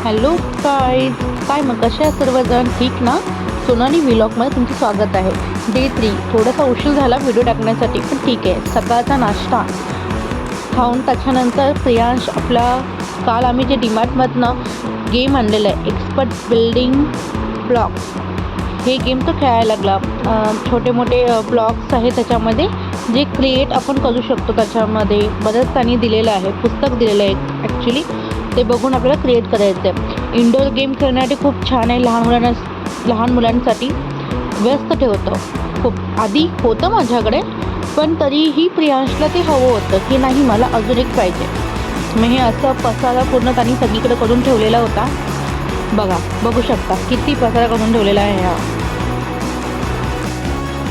Hello guys, काय मग कसे आहे सर्वजण? ठीक ना? सोनाली व्लॉगमध्ये तुमचं स्वागत आहे. डे 3 थोडासा उशीर झाला व्हिडिओ टाकण्यासाठी, पण ठीक आहे. सकाळचा नाश्ता खाऊन त्याच्यानंतर प्रियांश आपला काल आम्ही जे डीमार्टमधनं गेम आणलेलं आहे एक्सपर्ट बिल्डिंग ब्लॉक्स, हे गेम तो खेळायला लागला. छोटे मोठे ब्लॉक्स आहे त्याच्यामध्ये जे क्रिएट आपण करू शकतो. त्याच्यामध्ये बरंच त्यांनी दिलेलं आहे, पुस्तक दिलेलं आहे ॲक्च्युली. ते बघून आपल्याला क्रिएट करायचं आहे. इंडोर गेम खेळण्यासाठी खूप छान आहे. लहान मुलांसाठी व्यस्त ठेवतं. खूप आधी होतं माझ्याकडे, पण तरीही प्रियांशला ते हवं होतं की नाही मला अजून एक पाहिजे. मग हे असं पसारा पूर्ण त्यांनी सगळीकडे करून ठेवलेला होता. बघू शकता किती पसारा करून ठेवलेला आहे हा.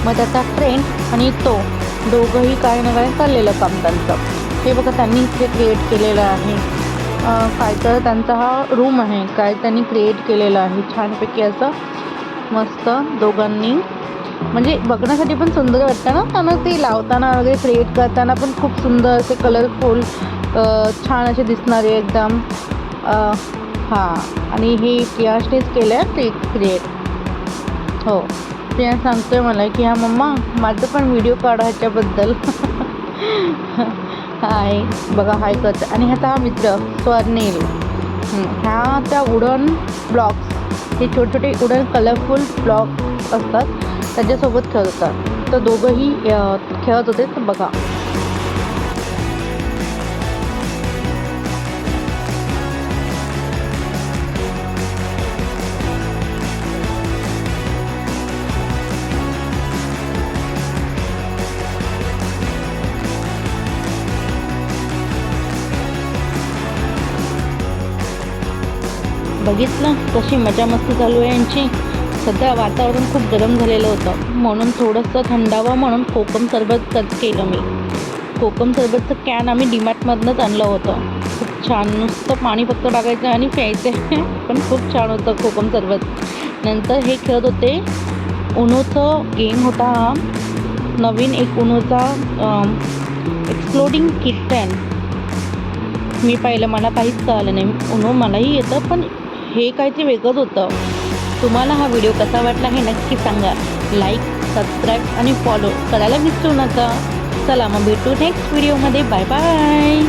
मग त्याचा फ्रेंड आणि तो दोघंही काय ना काय चाललेलं काम त्यांचं. हे बघा त्यांनी इथे क्रिएट केलेलं आहे. काय तर त्यांचा हा रूम आहे, काय त्यांनी क्रिएट केलेलं आहे छानपैकी असं मस्त दोघांनी. म्हणजे बघण्यासाठी पण सुंदर वाटतं ना त्यांना, ते लावताना वगैरे क्रिएट करताना पण खूप सुंदर असे कलरफुल छान असे दिसणारे एकदम. हां, आणि हे प्रियांशनेच केलं आहे ते क्रिएट. हो, प्रियांश सांगतोय मला की हां मम्मा माझं पण व्हिडिओ काढा ह्याच्याबद्दल. हाय बघा, हाय करतं. आणि ह्याचा हा मित्र स्वर्णिल, ह्या त्या वुडन ब्लॉक्स, हे छोटे छोटे वुडन कलरफुल ब्लॉक्स असतात त्याच्यासोबत खेळतात. तर दोघंही खेळत होते. तर बघा बघितलं कशी मजा मस्ती चालू आहे यांची. सध्या वातावरण खूप गरम झालेलं होतं, म्हणून थोडंसं थंडावं म्हणून कोकम सरबत केलं मी. कोकम सरबतचं कॅन आम्ही डीमार्टमधनंच आणलं होतं. खूप छान, नुसतं पाणी फक्त टाकायचं आणि प्यायचं. पण खूप छान होतं कोकम सरबत. नंतर हे खेळत होते. उनोचं गेम होता हा नवीन, एक उनोचा एक्सप्लोडिंग किटन. मी पाहिलं, मला काहीच कळलं नाही. उनो मलाही येतं, पण हे काहीतरी वेगळंच होतं. तुम्हाला हा व्हिडिओ कसा वाटला हे नक्की सांगा. लाईक, सबस्क्राईब आणि फॉलो करायला विसरू नका. चला मग भेटू नेक्स्ट व्हिडिओमध्ये. Bye bye.